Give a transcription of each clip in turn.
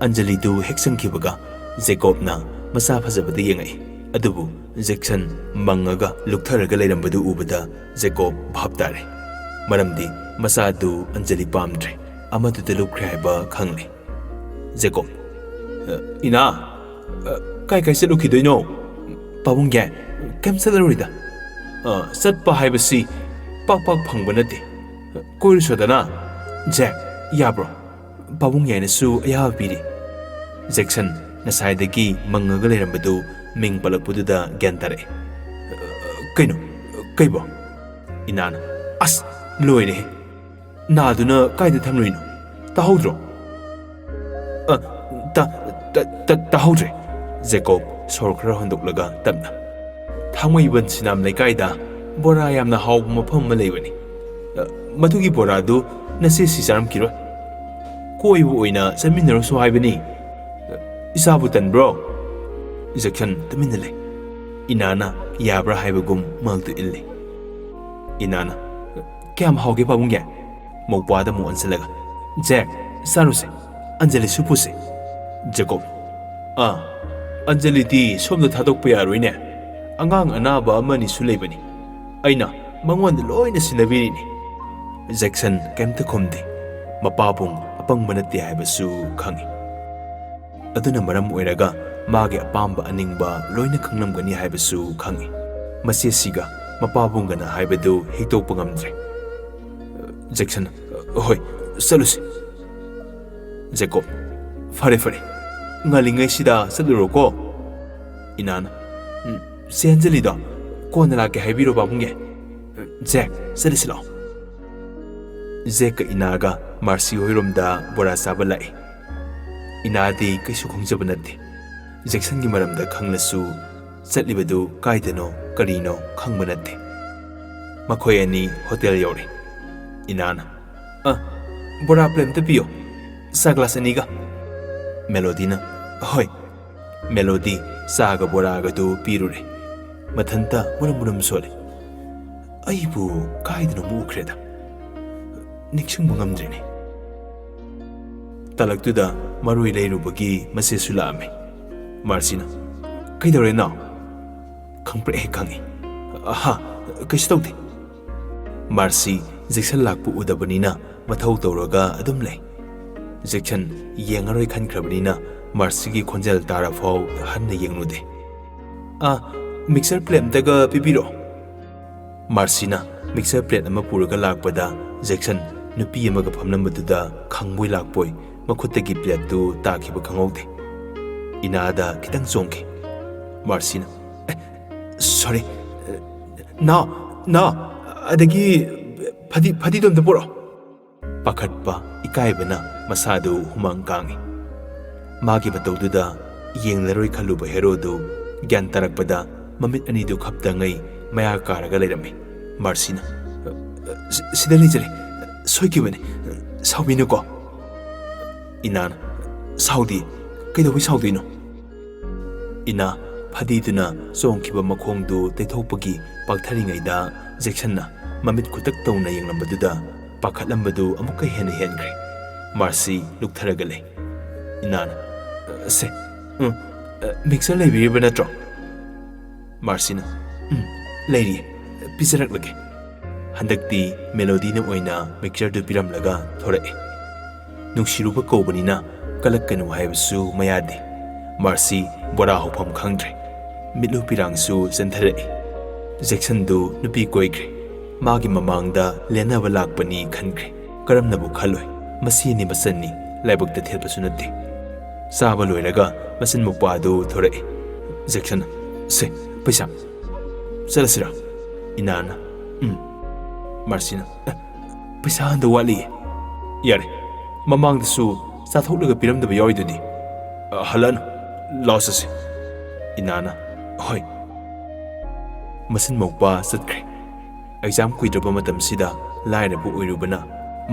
अंजलिदु हेक संखिबगा जेकोबना मसा फजबदा येंगै अदुबु Jackson मंगगा लुक्थरगा लेरंबदु उबदा Jakob भाब तारे मरमदि मसादु Anjali पामद्रे अमदुदा लुक्ख्रे हाइबा खंगले Jakob इना काय काय चलुखिदोइनो पाबुंगे केम चलरोइदा चटपा हाइबसि पाक पाक फंगबा नते कोइरसोदना जैक याब्रो पाबुंगेनसु अया पीरी जैक्सन नसाइदगी मंगगा लेरंबदु मिंग पलकपुदुदा ग्यान तारे कइनो कइबो इनाना अस लोइरे नादुना कायदा थमलोइनो ताहौद्रो ताहौद्रे जेकोब सोरखरा हंदोकलगा तबना थांमोइबन सिनाम लेकाइदा बोरा यामना हाव मफम म लेबनी मधुगी बोरादु नसे सिसारम किरो कोइबु ओइना चमिनरसु हाइबनी इसाबु तनब्रो जैक्सन तमिन ले इनाना याब्रा हाइबगुम मलतु इल्ले इनाना क्याम हाउगे पाबुंगे मौपादा मु अनसलगा जैक सारुसे अंजलि सुपुसे जेकोब अंजलि दी सोमदा थादोकपा यारोइने अंगांग अनाबा अमनि सु लेबनी अइना मंगोंद लोइना सिनबिरिनी जैक्सन केमता खुमदे मपाबुंग अपंग नते हाइबसु खंगी अदुना मरम ओइरगा मागे अपाम्बा अनिंगबा लोइना खंगनमगनी हाइबसु खंगी मसेसिगा मपाबुंगना हाइबदु हेक्तोकपा ngamdre जैक्सन होय चलुसे जेकोब फरे फरे ngalingay sida saduroko inana se anjali da kona la ke haibiro babunge jek sadisilo jek inaga marsi hoiromda bora sabalai inadi kaisu khongjaba nate Jackson gi maramda khanglasu chatlibadu kaidano karino khangba nate makhoi ani hotel yore inana bora plem te pio saglas aniga melodina hoy melody saga bora ga du pirure mathanta muram sole aibu kaidano mukreda niksung ngamdrene talaktuda marui leirubagi mase sulame Marcina kaidore na khangpre khangi aha kaistaude Marcy Jackson lakpu udabanina mathau tawraga adum lei Jackson yengaroi khankrabanina Marcy gi khonjal tara fau hanna yengnude mixer plate daga pipiro Marcina mixer plate ama puraga lakpada Jackson nupi amaga phamnambaduda khangmoi lakpoi makhutagi plate tu takhiba khangaude Inada kitang zongke Marcina sorry na adagi phadi dom da poro pakhatpa ikaibana masadu humang kangi magi batawduda yenglaroi khaluba hero du gyan tarakpada mamit ani du khapta ngai maya karaga leirami Marcina sida lijare soikibane saubinu ko inana saudi kaidawi saudino ina phadiduna songkiba makhongdu teithopagi paktharingaida Jacksonna mamit khutak tawna yenglambadуда pakhatlambadu amuka hena henkre Marcy luktharaga le inana se mixer leibiriba natro Marcina leiri pisarak lage handakti melody na oina mixer du piramlaga thorae nungsiruba kobanina kalakanu haibasu mayade Marcy bora hopam khangdre milu pirangsu senthare Jackson du nupi koigre magi mamangda lenaba lakpani khankre karamnabu khaloi masi ni masanni laibakta thelpasu nate saba loiraga masin mukpa du thore Jackson se paisa salasira inana Marcina paisa handa wali yare mamangda su sathoklaga piramdaba yaiduni halan losase inana hoy masin mokpa satkre exam kuidraba matam sida laina bu oirubana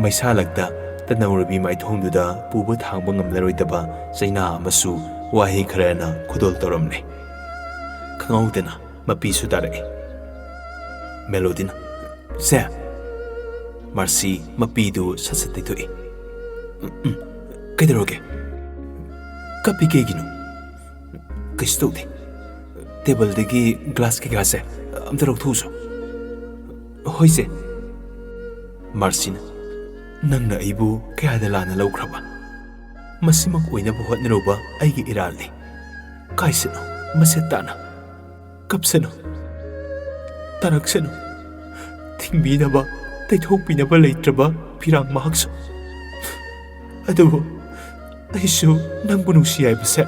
maisa lagda tanawrabi mai thongduda puba thangba ngamlaroidaba chaina amasu wahi kharana khudol toramne khangaudena mapi su tarai melodina ꯁꯦ ꯃꯥꯔꯁꯤ ꯃꯄꯤꯗꯨ ꯁꯠ ꯁꯠ ꯇꯩꯊꯣꯛꯏ ꯀꯩꯗꯧꯔꯒꯦ ꯀꯞꯄꯤ ꯀꯩꯒꯤꯅꯣ ꯀꯩꯁꯨ ꯇꯧꯗꯦ ꯇꯦꯕꯜꯗꯒꯤ glass ꯀꯩꯀꯥꯁꯦ ꯑꯝꯇ ꯂꯧꯊꯣꯛꯎꯁꯣ ꯍꯣꯏꯁꯦ ꯃꯥꯔꯁꯤꯅ ꯅꯪꯅ ꯑꯩꯕꯨ ꯀꯌꯥꯗ ꯂꯥꯟꯅ ꯂꯧꯈ꯭ꯔꯕ ꯃꯁꯤꯃꯛ ꯑꯣꯏꯅꯕ ꯍꯣꯠꯅꯔꯨꯕ ꯑꯩꯒꯤ ꯏꯔꯥꯜꯅꯤ ꯀꯥꯏꯁꯅꯨ ꯃꯁꯦꯠ ꯇꯥꯅ ꯀꯞꯁꯅꯨ ꯇꯥꯔꯛꯁꯅꯨ ꯊꯤꯡꯕꯤꯅꯕ ꯇꯩꯊꯣꯛꯄꯤꯅꯕ ꯂꯩꯇ꯭ꯔꯕ ꯐꯤꯔꯥꯡ ꯃꯍꯥꯛꯁꯨ ꯑꯗꯨꯕꯨ ꯑꯩꯁꯨ ꯅꯪꯕꯨ ꯅꯨꯡꯁꯤ ꯍꯥꯏꯕꯁꯦ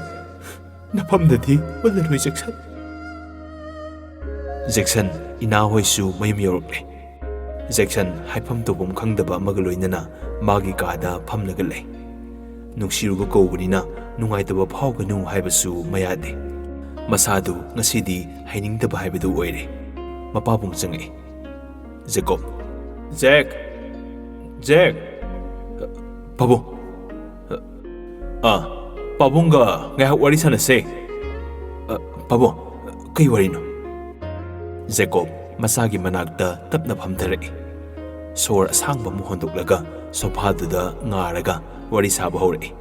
ꯅꯐꯝꯗꯗꯤ ꯎꯠꯂꯔꯣꯏ ꯖꯦꯛꯁꯟ ꯖꯦꯛꯁꯟ ꯏꯅꯥꯍꯣꯏꯁꯨ ꯃꯌꯨꯝ ꯌꯧꯔꯛꯂꯦ ꯖꯦꯛꯁꯟ ꯍꯥꯏꯐꯝ ꯇꯧꯐꯝ ꯈꯪꯗꯕ ꯑꯃꯒ ꯂꯣꯏꯅꯅ ꯃꯥꯒꯤ ꯀꯥꯗ ꯐꯝꯂꯒ ꯂꯩ ꯅꯨꯡꯁꯤꯔꯨꯕ ꯀꯧꯕꯅꯤꯅ ꯅꯨꯡꯉꯥꯏꯇꯕ ꯐꯥꯎꯒꯅꯨ ꯍꯥꯏꯕꯁꯨ ꯃꯌꯥꯗꯦ ꯃꯁꯥꯗꯨ ꯉꯁꯤꯗꯤ ꯍꯩꯅꯤꯡꯗꯕ ꯍꯥꯏꯕꯗꯨ ꯑꯣꯏꯔꯦ ꯃꯄꯥꯕꯨꯡ ꯆꯪꯉꯛꯏ ꯖꯦꯀꯣꯕ ꯖꯦꯛ ꯄꯥꯕꯨꯡ ꯄꯥꯕꯨꯡꯒ ꯉꯥꯏꯍꯥꯛ ꯋꯥꯔꯤ ꯁꯥꯟꯅꯁꯦ ꯄꯥꯕꯨꯡ ꯀꯩ ꯋꯥꯔꯤꯅꯣ ꯖꯦꯀꯣꯕ ꯃꯁꯥꯒꯤ ꯃꯅꯥꯛꯇ ꯇꯞꯅ ꯐꯝꯊꯔꯛꯏ ꯁꯣꯔ ꯑꯁꯥꯡꯕ ꯑꯃ ꯍꯣꯟꯗꯣꯛꯂꯒ ꯁꯣꯐꯥꯗꯨꯗ ꯉꯥꯔꯒ ꯋꯥꯔꯤ ꯁꯥꯕ ꯍꯧꯔꯛꯏ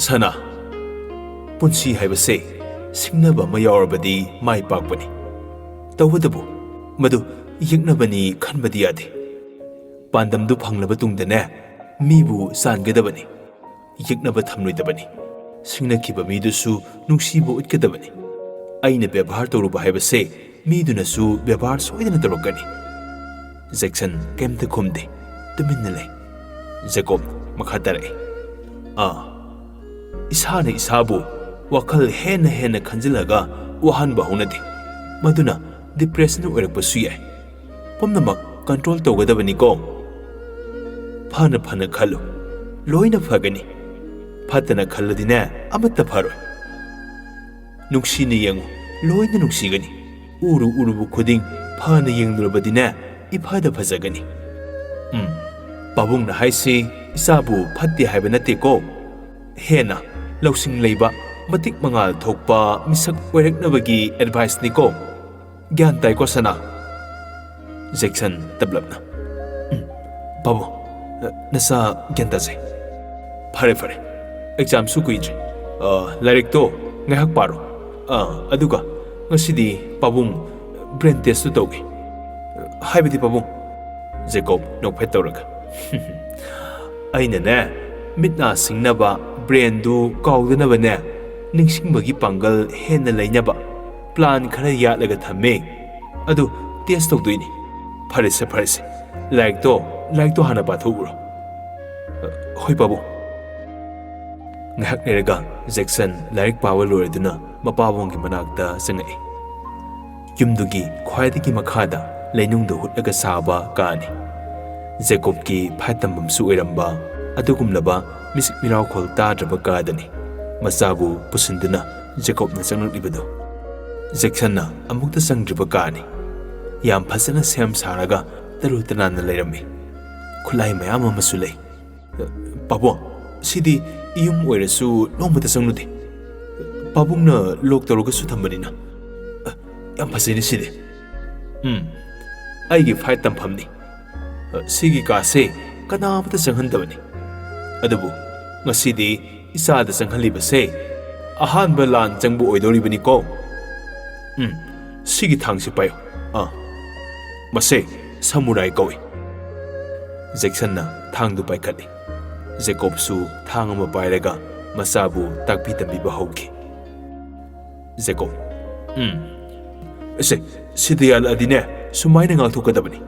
ꯁꯅꯥ ꯄꯨꯟꯁꯤ ꯍꯥꯏꯕꯁꯦ ꯁꯤꯡꯅꯕ ꯑꯃ ꯌꯥꯎꯔꯕꯗꯤ ꯃꯥꯏ ꯄꯥꯛꯄꯅꯤ ꯇꯧꯕꯇꯕꯨ ꯃꯗꯨ ꯌꯦꯛꯅꯕꯅꯤ ꯈꯟꯕꯗꯤ ꯌꯥꯗꯦ ꯄꯥꯟꯗꯝꯗꯨ ꯐꯪꯂꯕ ꯇꯨꯡꯗꯅꯦ ꯃꯤꯕꯨ ꯆꯥꯟꯒꯗꯕꯅꯤ ꯌꯦꯛꯅꯕ ꯊꯝꯂꯣꯏꯗꯕꯅꯤ ꯁꯤꯡꯅꯈꯤꯕ ꯃꯤꯗꯨꯁꯨ ꯅꯨꯡꯁꯤꯕ ꯎꯠꯀꯗꯕꯅꯤ ꯑꯩꯅ ꯕꯦꯕꯥꯔ ꯇꯧꯔꯨꯕ ꯍꯥꯏꯕꯁꯦ ꯃꯤꯗꯨꯅꯁꯨ ꯕꯦꯕꯥꯔ ꯁꯣꯏꯗꯅ ꯇꯧꯔꯛꯀꯅꯤ ꯖꯦꯛꯁꯟ ꯀꯩꯝꯇ ꯈꯨꯝꯗꯦ ꯇꯨꯃꯤꯟꯅ ꯂꯩ ꯖꯦꯀꯣꯕ ꯃꯈꯥ ꯇꯥꯔꯛꯏ ꯏꯁꯥꯅ ꯏꯁꯥꯕꯨ ꯋꯥꯈꯜ ꯍꯦꯟꯅ ꯈꯟꯖꯤꯜꯂꯒ ꯋꯥꯍꯟꯕ ꯍꯧꯅꯗꯦ ꯃꯗꯨꯅ ꯗꯤꯄ꯭ꯔꯦꯁꯟ ꯑꯣꯏꯔꯛꯄꯁꯨ ꯌꯥꯏ ꯄꯨꯝꯅꯃꯛ ꯀꯟꯇ꯭ꯔꯣꯜ ꯇꯧꯒꯗꯕꯅꯤꯀꯣ ꯐꯅ ꯈꯜꯂꯨ ꯂꯣꯏꯅ ꯐꯒꯅꯤ ꯐꯠꯇꯅ ꯈꯜꯂꯗꯤꯅꯦ ꯑꯃꯠꯇ ꯐꯔꯣꯏ ꯅꯨꯡꯁꯤꯅ ꯌꯦꯡꯉꯨ ꯂꯣꯏꯅ ꯅꯨꯡꯁꯤꯒꯅꯤ ꯎꯔꯨꯕ ꯈꯨꯗꯤꯡ ꯐꯅ ꯌꯦꯡꯂꯨꯔꯕꯗꯤꯅꯦ ꯏꯐꯗ ꯐꯖꯒꯅꯤ ꯄꯥꯕꯨꯡꯅ ꯍꯥꯏꯁꯤ ꯏꯆꯥꯕꯨ ꯐꯠꯇꯦ ꯍꯥꯏꯕ ꯅꯠꯇꯦꯀꯣ ꯍꯦꯟꯅ ꯂꯧꯁꯤꯡ ꯂꯩꯕ ꯃꯇꯤꯛ ꯃꯉꯥꯜ ꯊꯣꯛꯄ ꯃꯤꯁꯛ ꯑꯣꯏꯔꯛꯅꯕꯒꯤ ꯑꯦꯗꯚꯥꯏꯁꯅꯤꯀꯣ ꯒ꯭ꯌꯥꯟ ꯇꯥꯏꯀꯣ ꯁꯅꯥ ꯖꯦꯛꯁꯟ ꯇꯞꯂꯞꯅ ꯄꯥꯕꯨꯡ ꯅꯁꯥ ꯒ꯭ꯌꯥꯟ ꯇꯥꯖꯩ ꯐꯔꯦ ꯑꯦꯛꯖꯥꯝꯁꯨ ꯀꯨꯏꯗ꯭ꯔꯦ ꯂꯥꯏꯔꯤꯛꯇꯣ ꯉꯥꯏꯍꯥꯛ ꯄꯥꯔꯣ ꯑꯗꯨꯒ ꯉꯁꯤꯗꯤ ꯄꯥꯕꯨꯡ ꯕ꯭ꯔꯦꯟ ꯇꯦꯁꯇꯨ ꯇꯧꯒꯦ ꯍꯥꯏꯕꯗꯤ ꯄꯥꯕꯨꯡ ꯖꯦꯀꯣꯕ ꯅꯣꯛꯐꯦꯠ ꯇꯧꯔꯒ ꯑꯩꯅꯅꯦ ꯃꯤꯠ ꯅꯥ ꯁꯤꯡꯅꯕ ꯕ꯭ꯔꯦꯟꯗꯨ ꯀꯥꯎꯗꯅꯕꯅꯦ ꯅꯤꯡꯁꯤꯡꯕꯒꯤ ꯄꯥꯡꯒꯜ ꯍꯦꯟꯅ ꯂꯩꯅꯕ ꯄ꯭ꯂꯥꯟ ꯈꯔ ꯌꯥꯠꯂꯒ ꯊꯝꯃꯦ ꯑꯗꯨ ꯇꯦꯁ ꯇꯧꯗꯣꯏꯅꯤ ꯐꯔꯦꯁꯦ ꯂꯥꯏꯔꯤꯛꯇꯣ ꯍꯥꯟꯅ ꯄꯥꯊꯣꯛꯎꯔꯣ ꯍꯣꯏ ꯄꯥꯕꯨꯡ ꯉꯥꯏꯍꯥꯛ ꯂꯩꯔꯒ ꯖꯦꯛꯁꯟ ꯂꯥꯏꯔꯤꯛ ꯄꯥꯕ ꯂꯣꯏꯔꯗꯨꯅ ꯃꯄꯥꯕꯨꯡꯒꯤ ꯃꯅꯥꯛꯇ ꯆꯪꯉꯛꯏ ꯌꯨꯝꯗꯨꯒꯤ ꯈ꯭ꯋꯥꯏꯗꯒꯤ ꯃꯈꯥꯗ ꯂꯩꯅꯨꯡꯗ ꯍꯨꯠꯂꯒ ꯁꯥꯕ ꯀꯥꯅꯤ ꯖꯦꯀꯣꯕꯀꯤ ꯐꯥꯏꯠ ꯇꯝꯐꯝꯁꯨ ꯑꯣꯏꯔꯝꯕ ꯑꯗꯨꯒꯨꯝꯂꯕ ꯃꯤꯁꯤꯛ ꯃꯤꯔꯥꯎꯈꯣꯜ ꯇꯥꯗ꯭ꯔꯕ ꯀꯥꯗꯅꯤ ꯃꯆꯥꯕꯨ ꯄꯨꯁꯤꯟꯗꯨꯅ ꯖꯦꯀꯣꯕꯅ ꯆꯪꯂꯛꯂꯤꯕꯗꯨ ꯖꯦꯛꯁꯟꯅ ꯑꯃꯨꯛꯇ ꯆꯪꯗ꯭ꯔꯤꯕ ꯀꯥꯅꯤ ꯌꯥꯝ ꯐꯖꯅ ꯁꯦꯝ ꯁꯥꯔꯒ ꯇꯔꯨ ꯇꯅꯥꯟꯅ ꯂꯩꯔꯝꯃꯤ ꯈꯨꯠꯂꯥꯏ ꯃꯌꯥꯝ ꯑꯃꯁꯨ ꯂꯩ ꯄꯥꯕꯨꯡ ꯁꯤꯗꯤ ꯌꯨꯝ ꯑꯣꯏꯔꯁꯨ ꯅꯣꯡꯃꯇ ꯆꯪꯂꯨꯗꯦ ꯄꯥꯕꯨꯡꯅ ꯂꯣꯛ ꯇꯧꯔꯒꯁꯨ ꯊꯝꯕꯅꯤꯅ ꯌꯥꯝ ꯐꯖꯩꯅꯦ ꯁꯤꯗꯤ ꯑꯩꯒꯤ ꯐꯥꯏꯠ ꯇꯝꯐꯝꯅꯤ ꯁꯤꯒꯤ ꯀꯥꯁꯦ ꯀꯅꯥꯃꯇ ꯆꯪꯍꯟꯗꯕꯅꯤ ꯑꯗꯨꯕꯨ ꯉꯁꯤꯗꯤ ꯏꯆꯥꯗ ꯆꯪꯍꯜꯂꯤꯕꯁꯦ ꯑꯍꯥꯟꯕ ꯂꯥꯟ ꯆꯪꯕ ꯑꯣꯏꯗꯧꯔꯤꯕꯅꯤꯀꯣ ꯁꯤꯒꯤ ꯊꯥꯡꯁꯤ ꯄꯥꯏꯌꯨ ꯃꯁꯦ ꯁꯃꯨꯔꯥꯏ ꯀꯧꯏ ꯖꯦꯛꯁꯟꯅ ꯊꯥꯡꯗꯨ ꯄꯥꯏꯈꯠꯂꯤ ꯖꯦꯀꯣꯕꯁꯨ ꯊꯥꯡ ꯑꯃ ꯄꯥꯏꯔꯒ ꯃꯆꯥꯕꯨ ꯇꯥꯛꯄꯤ ꯇꯝꯕꯤꯕ ꯍꯧꯈꯤ ꯖꯦꯀꯣꯕ ꯁꯤꯗ ꯌꯥꯜꯂꯛꯑꯗꯤꯅꯦ ꯁꯨꯃꯥꯏꯅ ꯉꯥꯛꯊꯣꯛꯀꯗꯕꯅꯤ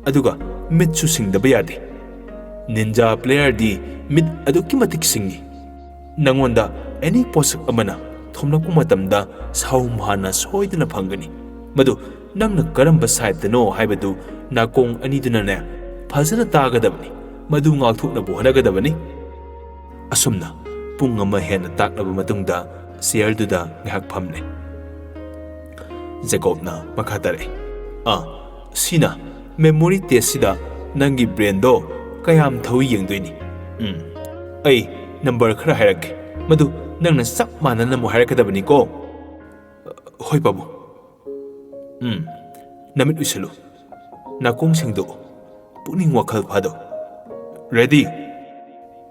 ꯑꯗꯨꯒ ꯃꯤꯠꯁꯨ ꯁꯤꯡꯗꯕ ꯌꯥꯗꯦ ꯅꯤꯟꯖꯥ ꯄ꯭ꯂꯦꯌꯔꯗꯤ ꯃꯤꯠ ꯑꯗꯨꯛꯀꯤ ꯃꯇꯤꯛ ꯁꯤꯡꯉꯤ ꯅꯪꯉꯣꯟꯗ ꯑꯦꯅꯤ ꯄꯣꯠꯁꯛ ꯑꯃꯅ ꯊꯣꯝꯂꯛꯄ ꯃꯇꯝꯗ ꯁꯥꯎꯝ ꯍꯥꯟꯅ ꯁꯣꯏꯗꯅ ꯐꯪꯒꯅꯤ ꯃꯗꯨ ꯅꯪꯅ ꯀꯔꯝꯕ ꯁꯥꯏꯠꯇꯅꯣ ꯍꯥꯏꯕꯗꯨ ꯅꯥꯀꯣꯡ ꯑꯅꯤꯗꯨꯅꯅꯦ ꯐꯖꯅ ꯇꯥꯒꯗꯕꯅꯤ ꯃꯗꯨ ꯉꯥꯛꯊꯣꯛꯅꯕ ꯍꯣꯠꯅꯒꯗꯕꯅꯤ ꯑꯁꯨꯝꯅ ꯄꯨꯡ ꯑꯃ ꯍꯦꯟꯅ ꯇꯥꯛꯂꯕ ꯃꯇꯨꯡꯗ ꯆꯤꯌꯔꯗꯨꯗ ꯉꯥꯏꯍꯥꯛ ꯐꯝꯂꯦ ꯖꯦꯀꯣꯕꯅ ꯃꯈꯥ ꯇꯥꯔꯛꯏ ꯁꯤꯅ ꯃꯦꯃꯣꯔꯤ ꯇꯦꯁꯁꯤꯗ ꯅꯪꯒꯤ ꯕ꯭ꯔꯦꯟꯗꯣ ꯀꯌꯥꯝ ꯊꯧꯏ ꯌꯦꯡꯗꯣꯏꯅꯤ ꯑꯩ ꯅꯝꯕꯔ ꯈꯔ ꯍꯥꯏꯔꯛꯀꯦ ꯃꯗꯨ ꯅꯪꯅ ꯆꯞ ꯃꯥꯟꯅꯅ ꯑꯃꯨꯛ ꯍꯥꯏꯔꯛꯀꯗꯕꯅꯤꯀꯣ ꯍꯣꯏ ꯄꯥꯕꯨꯡ ꯅꯃꯤꯠ ꯎꯏꯁꯜꯂꯨ Nakong singdo. Puning wakal phado. Ready?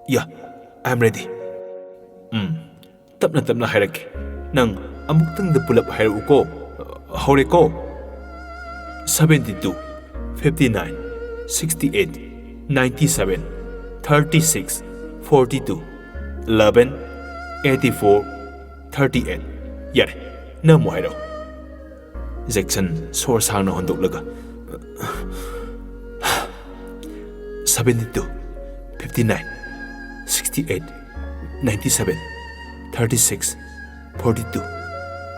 Yeah, I'm ready. Tapna hairake. Nang amuktang da pulap hairu ko. Hore ko. 72, 59, 68, 97, 36, 42, 11, 84, 38. Yare, na mo hairo. Jackson sor sang na hondok laga. 72, 59, 68, 97, 36, 42,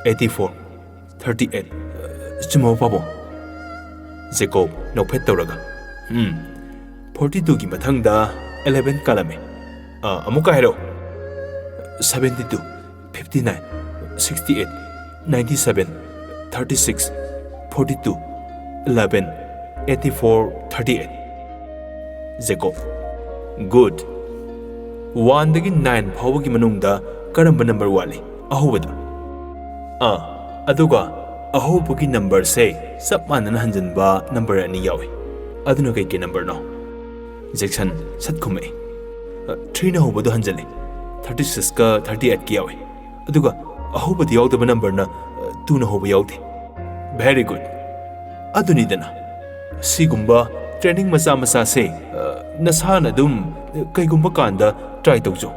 84, 38. Chumo pabo. Jacob nopet tawraga. 42 gi mathangda 11 kalame. Amuka hairo. 72, 59, 68, 97, 36, 42, 11, 84, 38. Jacob. Good. 1 dagi 9 phawagi manungda karamba number wali. Ahubada. Aduga ahubagi number say sab manana hanjanba number ani yawi. Aduna kai ke number no. Jackson sat khumai. 3 na hubadu hanjale. 36 ka 38 ki yawi. Aduga ahubadi yawdaba number na 2 na hubu yawdi. Very good. Aduni dana. Sigumba training masa se nasana dum kaigumba kanda try tawjo.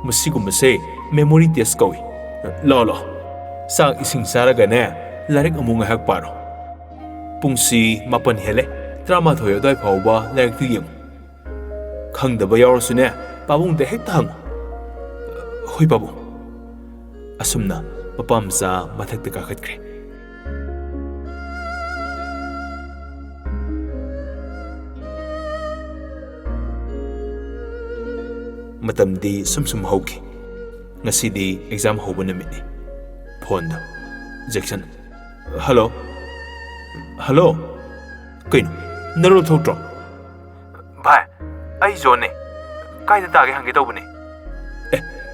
Masigumba se memory test kawi. Lo. Sang ising saraga ne larik amunga hak paro. Pungsi mapan hele drama thoyo dai phawba larik tu yeng. Khangdaba yawrasu ne pabung de hek thang. Hoi babu. Asumna mapamsa mathak ta kakhatkre. Matamdi sum hauki. Ngasidi exam hobo namitni. Phone da. Jackson. Hello. Kaino? Naro thotro. Bhai, ai zone. Kaida tage hange tawbani.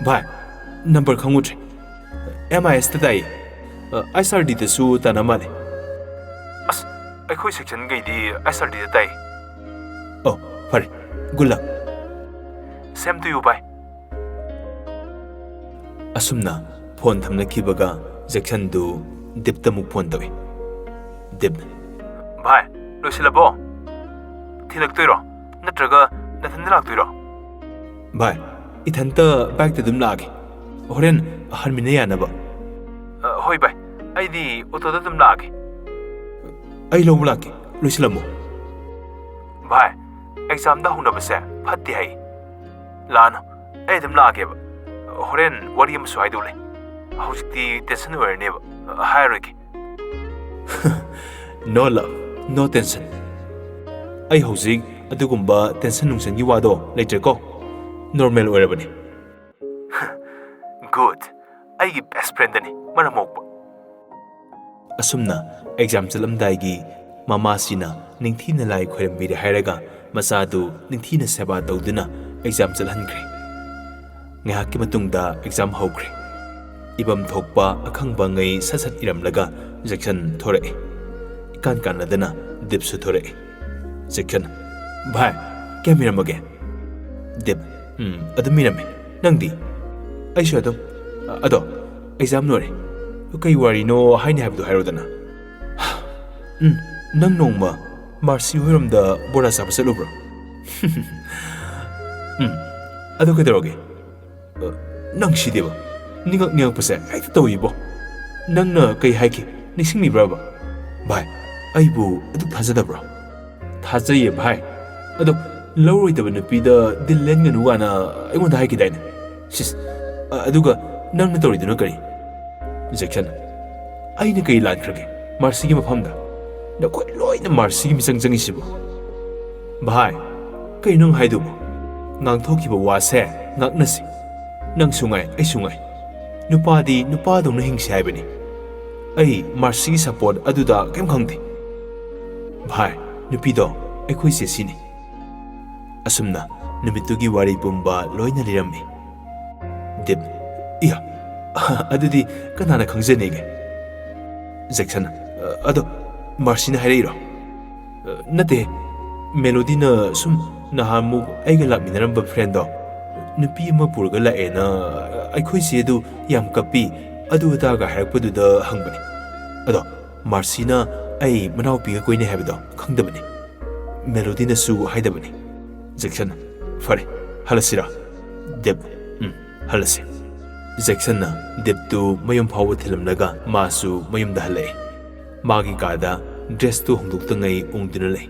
Bhai, number khangutri. MIS ta dai. ISRD ta su tanamale. As, akhoi section gai di ISRD ta dai. Oh, fare. Good luck. Same to you, bye. Asumna phone thamna kibaga Jackson du dip ta muk phone tawi. Dip. Bhai, losilabo. Thilak toiro. Natraga nathan lak toiro. Bhai, ithanta bag ta dum lagi. Horen harmine yana ba. Hoi bhai. Ai di auto da dum lagi. Ai lo lagi. Losilamo. Bhai, exam da huna base phatti hai. Lano, ai dum lagi ba. Horen wari am swai dole. Hausikti tension werne ba. Hairiki. No love, no tension. Ai hausik adugumba tension nungsan gi wado leitreko. Normal oirabani. Good. Ai gi best friend ani maramok ba. Asumna exam chalamdai gi mama sina ningthina lai khoiram bi hairaga masadu ningthina seba tawduna exam chalhankre. Ngahaki matungda exam hokre. Ibam thokpa akhangba ngai sasat iramlaga Jackson thore. Kan nadana dip su thore. Jackson. Bhai, kya miramage? Dip. Adum mirame. Nangdi. Aisha adum. Ado. Exam nore. Kai wari no haini habdu hairodana. Nang nongma Marcy hoiramda bora saba salubro. Ado kaidaroge. Nang shideba. Ningak pase ai tawibo. Nang na kai haiki nisingmi braba. Bhai, aibu adu thajadabro. Thajaye bhai. Ado lawroi nupida dillen nganu wana aingonda haiki daina. Sis aduga nang na tawriduna kari. Jackson. Aina kai lankrage. Marcy gi mafamda. Na koi loina Marcy gi misang jangisibo. Bhai, kai nang haidubo. Ngang thokiba wase ngaknasi. Nang sungai, ai sungai. Nupadi nupadong na hingsi haibani. Ai Marcy support aduda kem khangti. Bhai, nupido ai khoi se sini. Asumna numitugi wari pumba loina lirammi. Dip. Iya. Adudi kanana khangjanege. Jackson. Ado Marcy na hairiro. Nate, Melodina sum nahamu aiga lakminaramba friendo. Nupi ama purga laena aikhoi se du yam kapi adu daga harakpaduda hangbani. Ado Marcina ai manau piga koine habdo khangdabani. Melodina su haidabani. Jackson, fare, halasira. Deb, halasi. Jackson na Deb tu mayum phawa thilamnaga masu mayum da halai. Magi kada dress tu hongdukta ngai ungdina lei.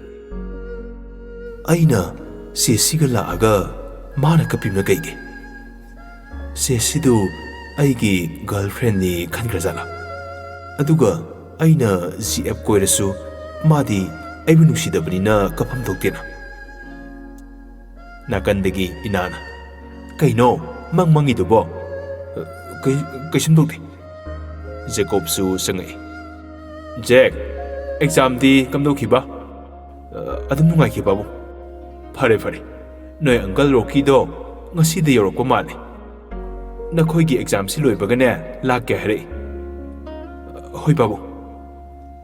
Aina sesiga laaga mana kapimna kaige. Sesidu aigi girlfriend ni khangrajala. Aduga aina GF koirasu madi aibu nusidabani kapam doktena. Nakandagi inana. Kaino mangmangi dubo. Kaisum dokte. Jacob su sangai. Jack, exam di kamdo khiba. Adam nungai khiba bu. Fare fare. Noi uncle Rocky do ngasi de yorokpa male. Nakhoi gi exam si loibagane lakke hare. Hoi babu.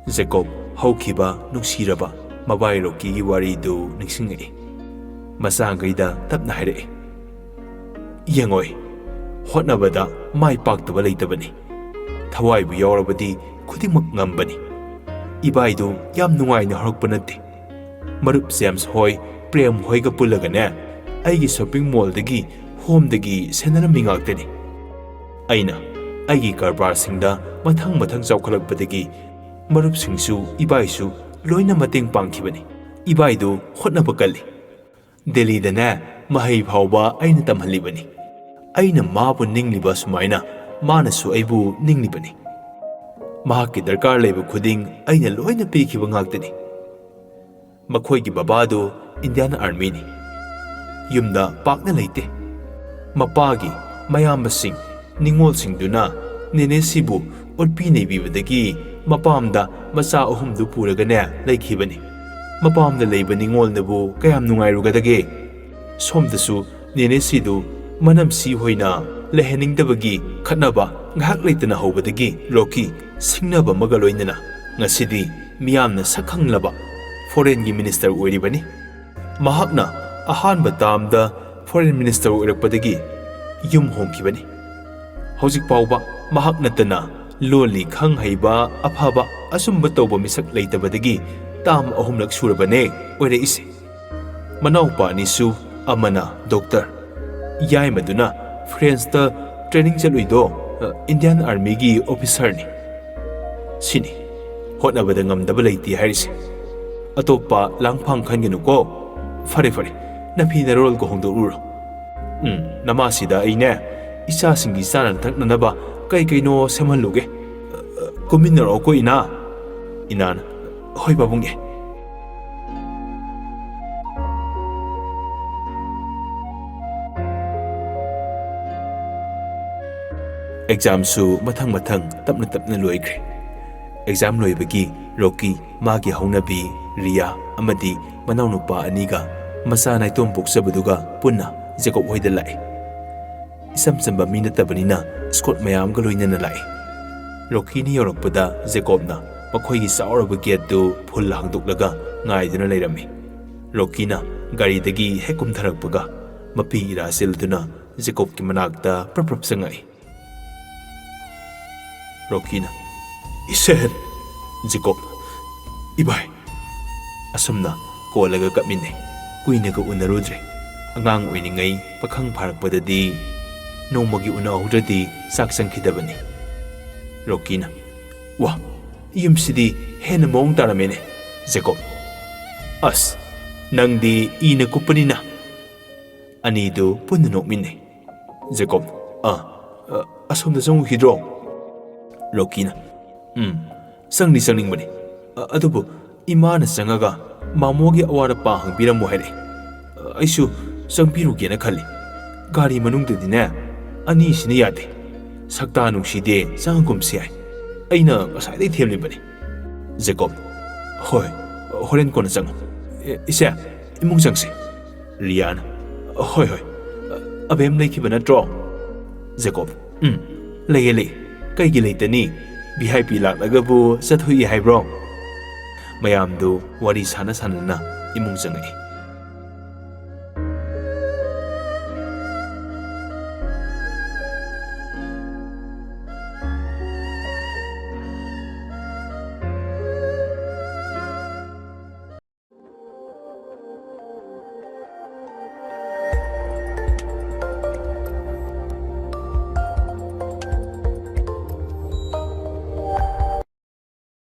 Jacob haukiba nuksiraba mabai Rocky gi wari do ningsingai. Masangaida tapna hare. Yengoi. Hotnabada mai paktaba leitabani. Thawai bu yorabadi khudimak ngambani. Ibaidu yam nungaina harakpa natte. Marup James hoi Prem hoiga pulagane aigi shopping mall dagi home dagi senana mingaktani. Aina aigi karbar singda mathang chawkhalakpadagi marup singsu ibaisu loina mateng pangkhibani. Ibaidu hotnaba kalli. Delhi dana mahai phawba aina tamhalibani. Aina mabu ningliba sumaina manasu aibu ninglibani. Mahakki darkar leiba khuding aina loina pikhiba ngaktani. Makhoigi babadu Indian Army ni. Yumda pakna leite. Mapagi mayambasing ningol singduna nene sibu otpi nebibadagi mapamda macha ahumdu puragane laikhibani. Mapamda leiba ningol nabu kayam nungairugadage. Somdasu nene sidu manam si hoina leheningdabagi khatnaba ngahak leitana hobadagi Rocky singnaba magaloinana ngasidi miyamna sakhanglaba foreign gi minister oiribani. Mahakna ahanba tamda foreign minister oirakpadagi yum hongkibani. Hojik pauba mahak natana loli khang haiba afaba asumba tawba misak leitabadagi tam ahumlak surabane oire ise. Manaupa nisu amana doctor. Yai maduna France ta training chaluido Indian Army gi officer ni. Sini hotnabada ngamdaba leiti harise. Atopa langphang khangenu ko. Fare fare, napi na rol ko hongdo uro. Namasida aine, isa singi sana taknanaba kay no semanluge. Kuminaro ko ina. Inana, hoy babunge. Exam su mathang tapna loigre. Exam loibagi Rocky magi haunabi Ria amadi manaunupa aniga masa naitom poksabaduga punna Jacob hoida lai. Isam samba mina tabanina Scott mayam ga loinana lai. Rocky ni yorokpada Jacobna makhoi gi sauraba gate du phul hangduklaga ngaiduna leirami. Rocky na gari dagi hekum tharakpaga mapi irasil duna Jacob ki manakta praprap sangai. Rocky na isen Jacob ibai asumna kolaga kapmine kuinaga unarudre angang oiningai pakhang pharakpadadi nomagi unahudradi saksangkhidabani. Rocky na wa yumsidi hena mong taramene. Jacob as nangdi ina kupanina anido punna nokmine. Jacob asomda sangu hidro. Rocky na sangning bani adubu imana sangaga mamogi awara pa hangbiramu haire. Aisu sangpirugena khalli. Gari manungdadine ani sina yade. Sakta nungside sangkumsi ai. Aina ngasai themlibani. Jacob hoi horen kona sang. Isa imung sangse. Riana hoi abem leikibana draw. Jacob lei kaigi leitani VIP laklagabu sathui haibro. ꯃꯌꯥꯝꯗꯨ ꯋꯥꯔꯤ ꯁꯥꯟꯅ ꯁꯥꯟꯅꯅ ꯏꯃꯨꯡ ꯆꯪꯉꯛꯏ꯫